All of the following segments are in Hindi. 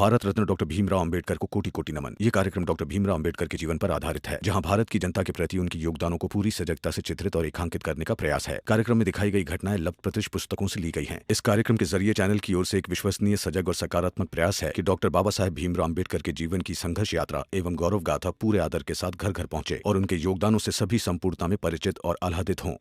भारत रत्न डॉक्टर भीमराव अंबेडकर को कोटि कोटि नमन। ये कार्यक्रम डॉक्टर भीमराव अंबेडकर के जीवन पर आधारित है, जहां भारत की जनता के प्रति उनके योगदानों को पूरी सजगता से चित्रित और रेखांकित करने का प्रयास है। कार्यक्रम में दिखाई गई घटनाएं लब्ध पुस्तकों से ली गई हैं। इस कार्यक्रम के जरिए चैनल की ओर से एक विश्वसनीय, सजग और सकारात्मक प्रयास है कि डॉक्टर बाबा साहेब भीमराव अंबेडकर के जीवन की संघर्ष यात्रा एवं गौरव गाथा पूरे आदर के साथ घर घर पहुंचे और उनके योगदानों से सभी संपूर्णता में परिचित और आह्लादित हों।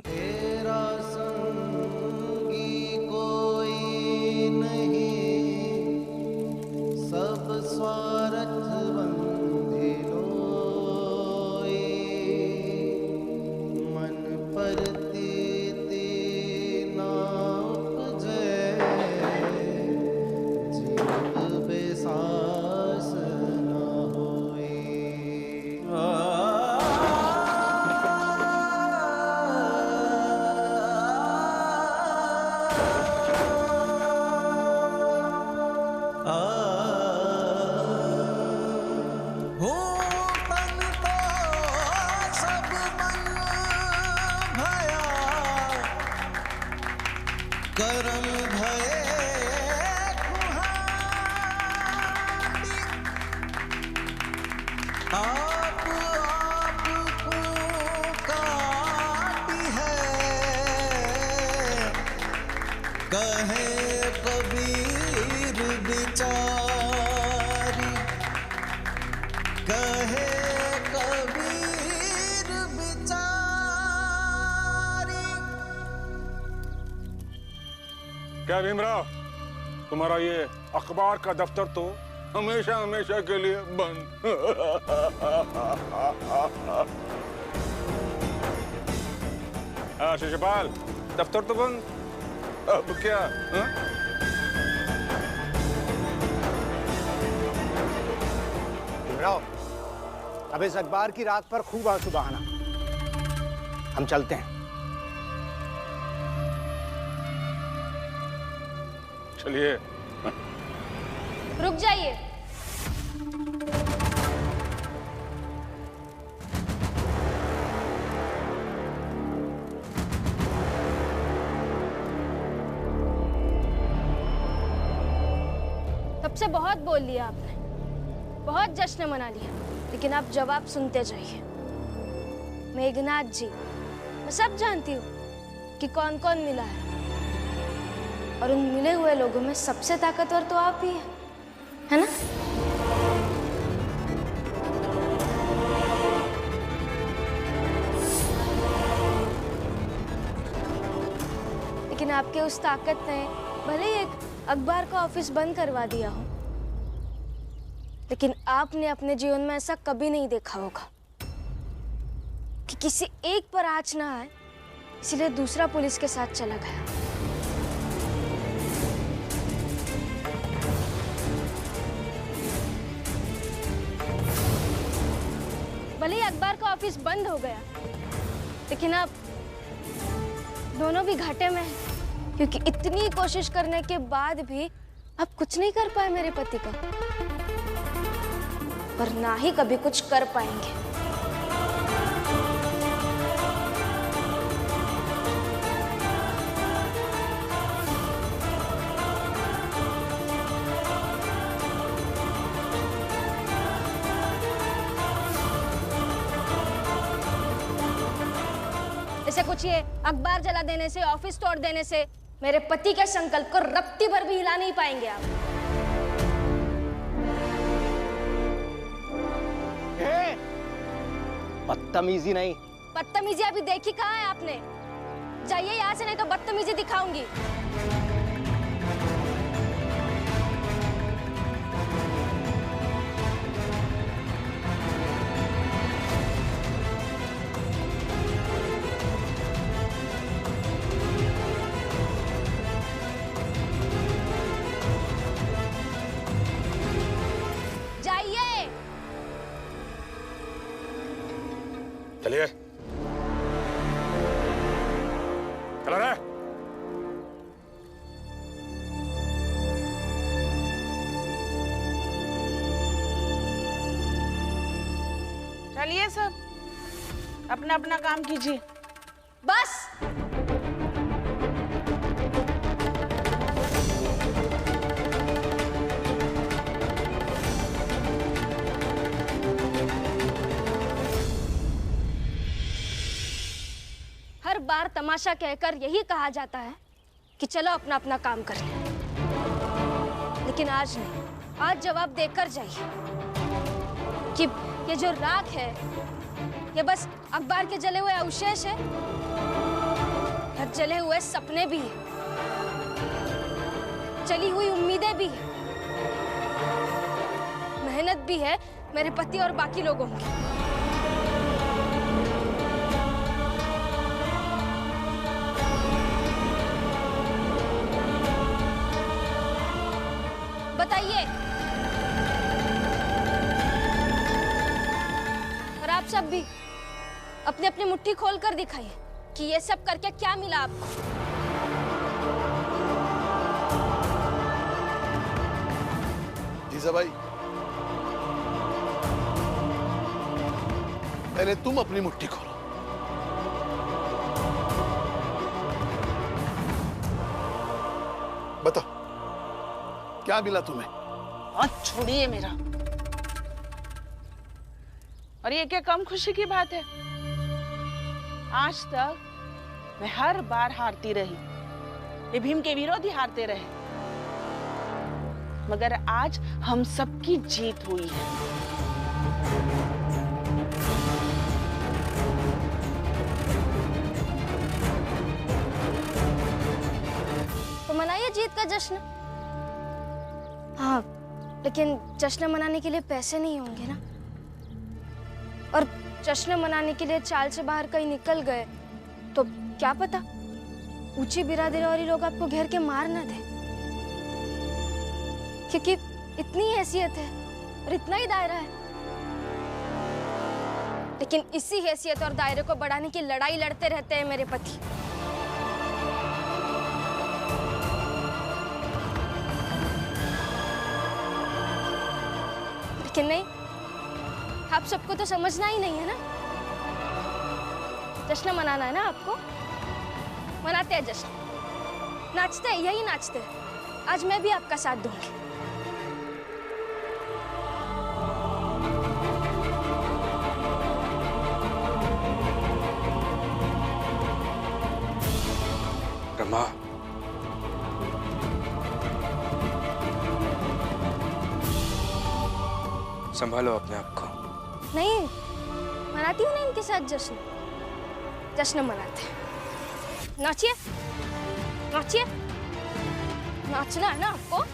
करम भये आप आपको काटी है, कहे कबीर बिचारी, कहे कबीर बिचारी। क्या भीमराव, तुम्हारा ये अखबार का दफ्तर तो हमेशा हमेशा के लिए बंद। शिशुपाल, दफ्तर तो बंद, अब क्या? भीमराव, अब इस अखबार की राख पर खूब आंसू बहाना। हम चलते हैं। चलिए। रुक जाइए। तब से बहुत बोल लिया आपने, बहुत जश्न मना लिया, लेकिन आप जवाब सुनते जाइए। मेघनाथ जी, मैं सब जानती हूँ कि कौन कौन मिला है, और उन मिले हुए लोगों में सबसे ताकतवर तो आप ही है ना? लेकिन आपके उस ताकत ने भले ही एक अखबार का ऑफिस बंद करवा दिया हो, लेकिन आपने अपने जीवन में ऐसा कभी नहीं देखा होगा कि किसी एक पर आँच ना आए, इसलिए दूसरा पुलिस के साथ चला गया। भले ही अखबार का ऑफिस बंद हो गया, लेकिन अब दोनों भी घाटे में हैं, क्योंकि इतनी कोशिश करने के बाद भी आप कुछ नहीं कर पाए मेरे पति का, और ना ही कभी कुछ कर पाएंगे। ऐसे कुछ ये अखबार जला देने से, ऑफिस तोड़ देने से मेरे पति के संकल्प को रत्ती भर भी हिला नहीं पाएंगे आप। बदतमीजी नहीं। बदतमीजी अभी देखी कहाँ है आपने? जाइए यहाँ से, नहीं तो बदतमीजी दिखाऊंगी। चलिए। चला रहा है। चलिए सब, अपना अपना काम कीजिए। बस। बार तमाशा कहकर यही कहा जाता है कि चलो अपना अपना काम कर लें। लेकिन आज नहीं, आज जवाब देकर जाइए कि ये जो राख है ये बस अखबार के जले हुए अवशेष है या जले हुए सपने भी है, चली हुई उम्मीदें भी है, मेहनत भी है मेरे पति और बाकी लोगों की। बताइए। और आप सब भी अपनी अपनी मुट्ठी खोलकर दिखाइए कि ये सब करके क्या मिला आपको। जीजा भाई, पहले तुम अपनी मुट्ठी खोलो। बताओ क्या मिला तुम्हें? हाथ छोड़िए मेरा। और ये क्या कम खुशी की बात है? आज तक मैं हर बार हारती रही, ये भीम के विरोधी हारते रहे, मगर आज हम सबकी जीत हुई है। तो मनाइए जीत का जश्न। हाँ, लेकिन जश्न मनाने के लिए पैसे नहीं होंगे ना। और जश्न मनाने के लिए चाल से बाहर कहीं निकल गए तो क्या पता ऊंची बिरादरी वाले लोग आपको घेर के मार ना दे, क्योंकि इतनी हैसियत है और इतना ही दायरा है। लेकिन इसी हैसियत और दायरे को बढ़ाने की लड़ाई लड़ते रहते हैं मेरे पति। लेकिन नहीं, आप सबको तो समझना ही नहीं है ना। जश्न मनाना है ना आपको, मनाते हैं जश्न, नाचते हैं, यही नाचते हैं। आज मैं भी आपका साथ दूंगी। रमा, संभालो अपने आप को। नहीं, मनाती हूँ ना इनके साथ जश्न। जश्न मनाते हैं। नाचिए, नाचिए, नाचना है ना आपको।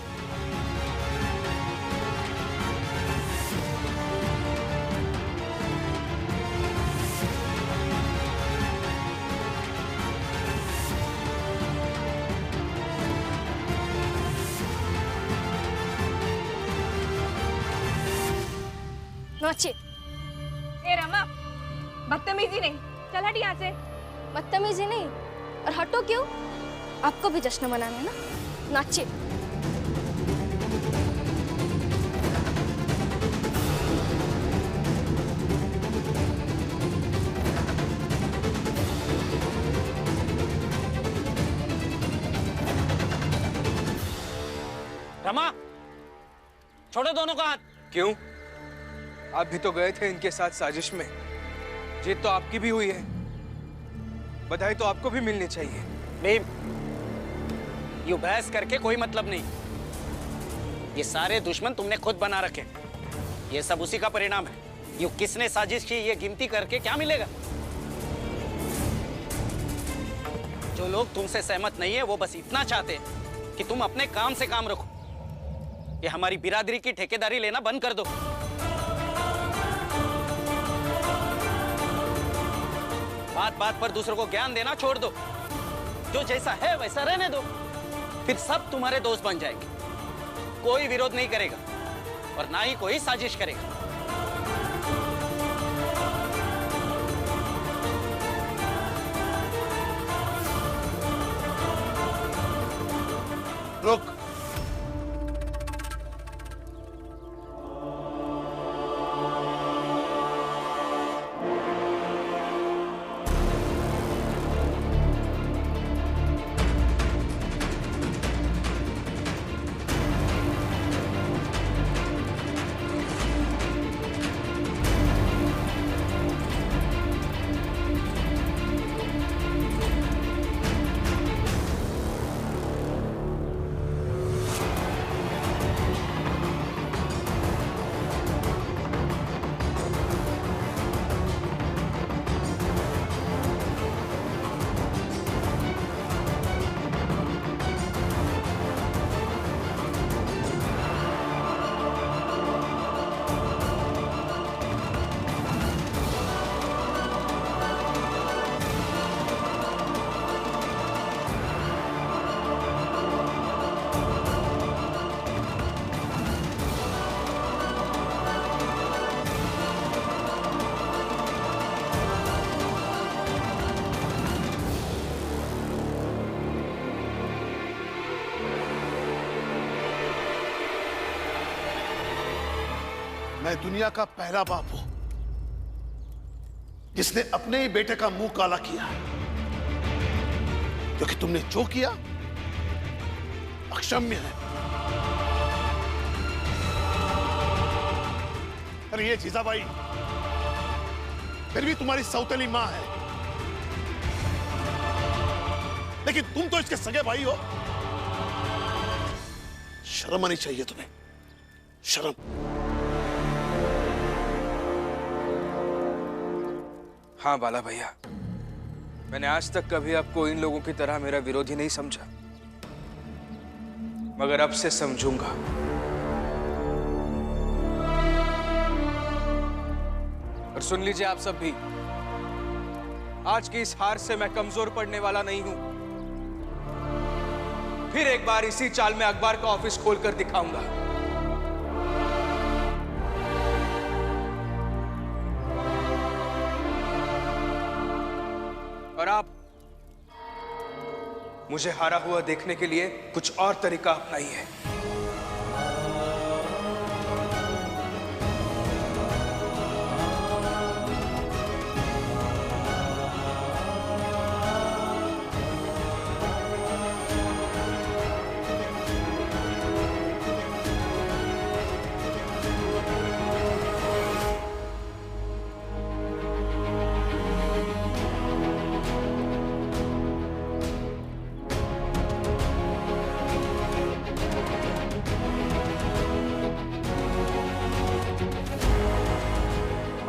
नाचिए। ए रमा, बदतमीजी नहीं, चल हट यहाँ से। बदतमीजी नहीं, और हटो क्यों? आपको भी जश्न मनाना है ना, नाचिए। रमा, छोड़ो दोनों का हाथ। क्यों? आप भी तो गए थे इनके साथ साजिश में। जीत तो आपकी भी हुई है, बधाई तो आपको भी मिलनी चाहिए। भीम, यूं बहस करके कोई मतलब नहीं। ये सारे दुश्मन तुमने खुद बना रखे, ये सब उसी का परिणाम है। यूं किसने साजिश की ये गिनती करके क्या मिलेगा? जो लोग तुमसे सहमत नहीं है वो बस इतना चाहते हैं कि तुम अपने काम से काम रखो। ये हमारी बिरादरी की ठेकेदारी लेना बंद कर दो। बात बात पर दूसरों को ज्ञान देना छोड़ दो। जो जैसा है वैसा रहने दो, फिर सब तुम्हारे दोस्त बन जाएंगे। कोई विरोध नहीं करेगा और ना ही कोई साजिश करेगा। रुक। मैं दुनिया का पहला बाप हूं जिसने अपने ही बेटे का मुंह काला किया, क्योंकि तुमने जो किया अक्षम्य है। अरे ये जीजाबाई फिर भी तुम्हारी सौतेली मां है, लेकिन तुम तो इसके सगे भाई हो। शर्म आनी चाहिए तुम्हें, शर्म। हाँ बाला भैया, मैंने आज तक कभी आपको इन लोगों की तरह मेरा विरोधी नहीं समझा, मगर अब से समझूंगा। और सुन लीजिए आप सब भी, आज की इस हार से मैं कमजोर पड़ने वाला नहीं हूं। फिर एक बार इसी चाल में अखबार का ऑफिस खोलकर दिखाऊंगा। और आप मुझे हारा हुआ देखने के लिए कुछ और तरीका अपनाइए।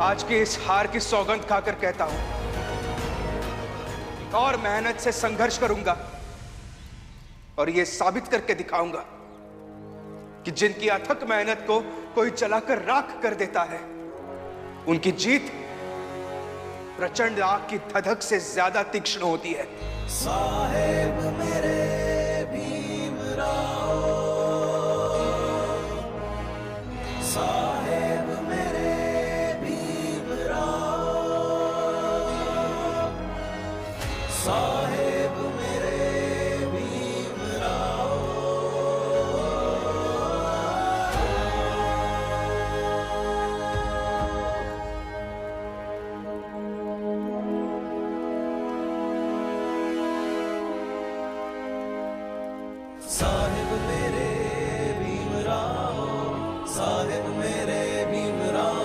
आज की इस हार की सौगंध खाकर कहता हूं, और मेहनत से संघर्ष करूंगा और यह साबित करके दिखाऊंगा कि जिनकी अथक मेहनत को कोई जलाकर राख कर देता है, उनकी जीत प्रचंड आग की धधक से ज्यादा तीक्ष्ण होती है। साहेब मेरे भीमराव, साहेब मेरे साहेब मेरे भीमराव। साहेब मेरे भीमराव, साहेब मेरे भीमराव,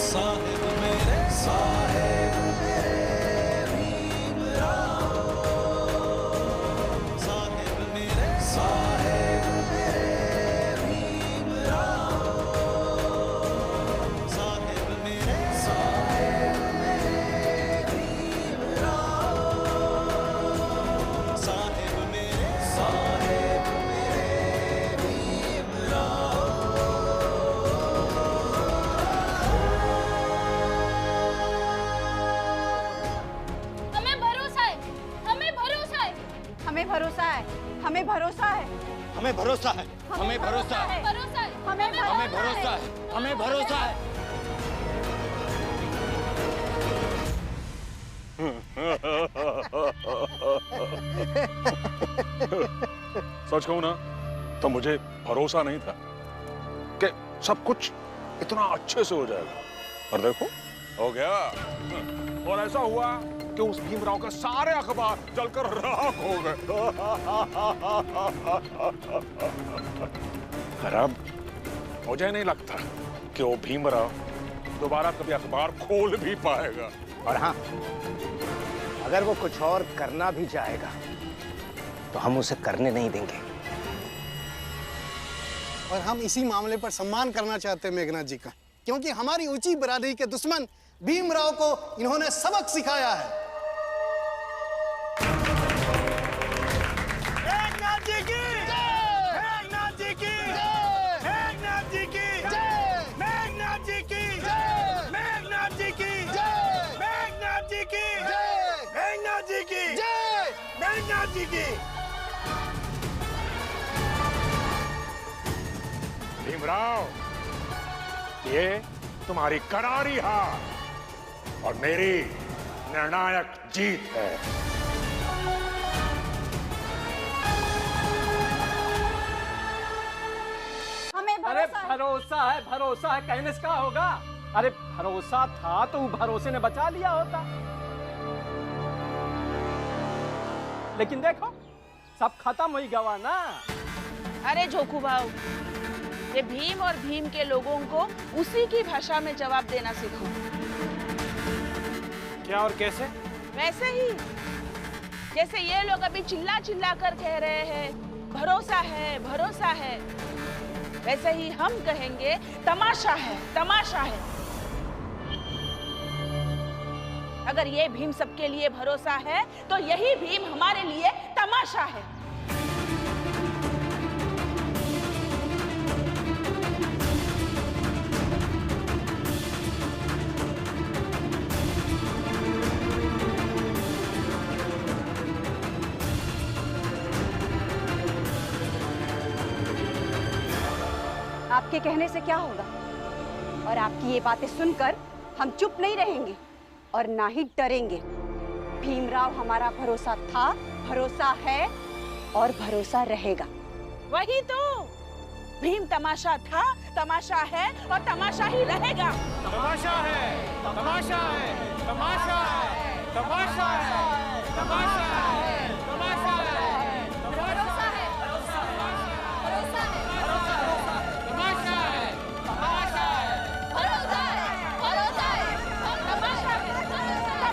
साहेब मेरे, साहेब मेरे हमें भरोसा है, हमें भरोसा है, हमें भरोसा है, हमें भरोसा है, हमें भरोसा है, हमें भरोसा है। सच कहूं ना तो मुझे भरोसा नहीं था कि सब कुछ इतना अच्छे से हो जाएगा, और देखो हो गया। और ऐसा हुआ कि उस भीमराव के सारे अखबार जलकर राख हो गए। और अब मुझे नहीं लगता कि वो भीमराव दोबारा कभी अखबार खोल भी पाएगा। और हाँ, अगर वो कुछ और करना भी चाहेगा तो हम उसे करने नहीं देंगे। और हम इसी मामले पर सम्मान करना चाहते हैं मेघनाथ जी का, क्योंकि हमारी ऊंची बरादरी के दुश्मन भीमराव को इन्होंने सबक सिखाया है। मेघनाथ जी की जय, मेघनाथ जी की जय, मेघनाथ जी की जय, मेघनाथ जी की जय, मेघनाथ जी की जय, मेघनाथ जी की जय, मेघनाथ जी की जय, मेघनाथ जी की। भीमराव, ये तुम्हारी करारी हार और मेरी निर्णायक जीत है। हमें भरोसा है, भरोसा है कहने से क्या होगा? अरे भरोसा था तो भरोसे ने बचा लिया होता। लेकिन देखो सब खत्म हो गया ना। अरे झोकू भाऊ, ये भीम और भीम के लोगों को उसी की भाषा में जवाब देना सीखो। क्या और कैसे? वैसे ही जैसे ये लोग अभी चिल्ला चिल्ला कर कह रहे हैं भरोसा है, वैसे ही हम कहेंगे तमाशा है। अगर ये भीम सबके लिए भरोसा है तो यही भीम हमारे लिए तमाशा है। आपके कहने से क्या होगा? और आपकी ये बातें सुनकर हम चुप नहीं रहेंगे और ना ही डरेंगे। भीमराव हमारा भरोसा था, भरोसा है और भरोसा रहेगा। वही तो, भीम तमाशा था, तमाशा है और तमाशा ही रहेगा। तमाशा है, तमाशा है, तमाशा है, तमाशा है, तमाशा है, तमाशा है, भरोसा है, भरोसा है, भरोसा है, भरोसा है, तमाशा है, तमाशा है, भरोसा है, भरोसा है,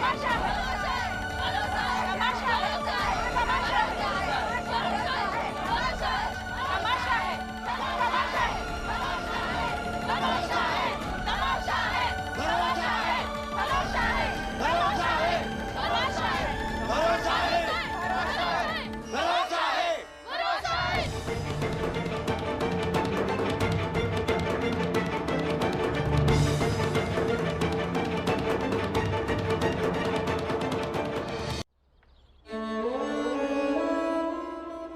तमाशा है, तमाशा है, भरोसा है, तमाशा है, तमाशा है, भरोसा है, भरोसा है, तमाशा है, तमाशा है, तमाशा है, तमाशा है, भरोसा है, तमाशा है, भरोसा है, तमाशा है, भरोसा है, भरोसा है, भरोसा है।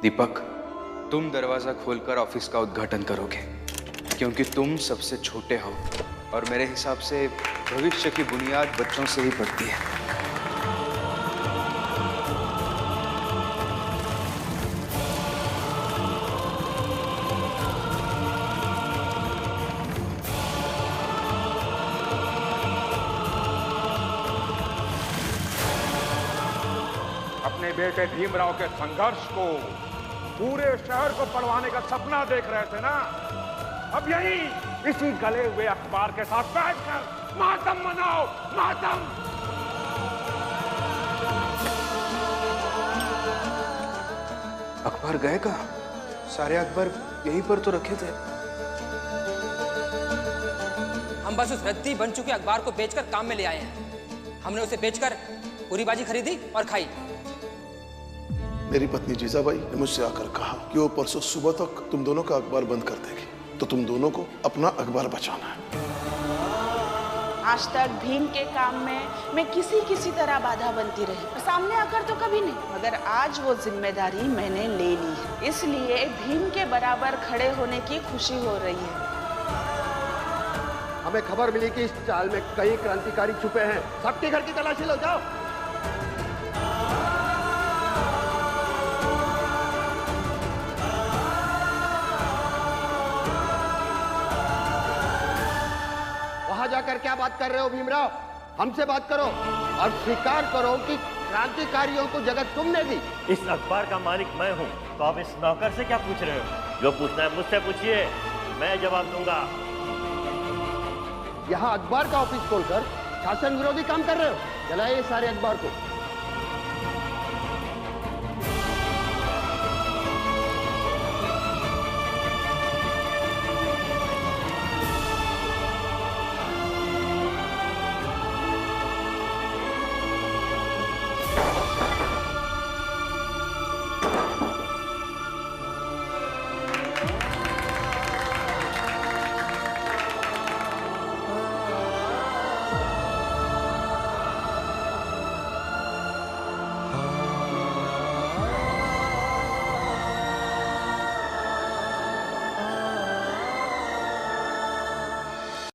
दीपक, तुम दरवाजा खोलकर ऑफिस का उद्घाटन करोगे क्योंकि तुम सबसे छोटे हो और मेरे हिसाब से भविष्य की बुनियाद बच्चों से ही पड़ती है। अपने बेटे भीमराव के संघर्ष को पूरे शहर को पढ़वाने का सपना देख रहे थे ना, अब यही इसी गले हुए अखबार के साथ बैठकर मातम मनाओ, मातम। अखबार गए कहाँ? सारे अखबार यहीं पर तो रखे थे। हम बस उस रद्दी बन चुके अखबार को बेचकर काम में ले आए हैं। हमने उसे बेचकर पूरी बाजी खरीदी और खाई। मेरी पत्नी जीजाबाई ने मुझसे आकर कहा कि वो परसों सुबह तक तुम दोनों का अखबार बंद कर देगी, तो तुम दोनों को अपना अखबार बचाना है। आज तक भीम के काम में मैं किसी तरह बाधा बनती रही, सामने आकर तो कभी नहीं, मगर आज वो जिम्मेदारी मैंने ले ली है, इसलिए भीम के बराबर खड़े होने की खुशी हो रही है। हमें खबर मिली कि इस चाल में कई क्रांतिकारी छुपे हैं, सबके घर की तलाशी लो, जाओ। वहां जाकर क्या बात कर रहे हो भीमराव? हमसे बात करो और स्वीकार करो कि क्रांतिकारियों को जगह तुमने दी। इस अखबार का मालिक मैं हूं, तो आप इस नौकर से क्या पूछ रहे हो? जो पूछना है मुझसे पूछिए, मैं जवाब दूंगा। यहाँ अखबार का ऑफिस खोलकर शासन विरोधी काम कर रहे हो। जलाइए सारे अखबार को।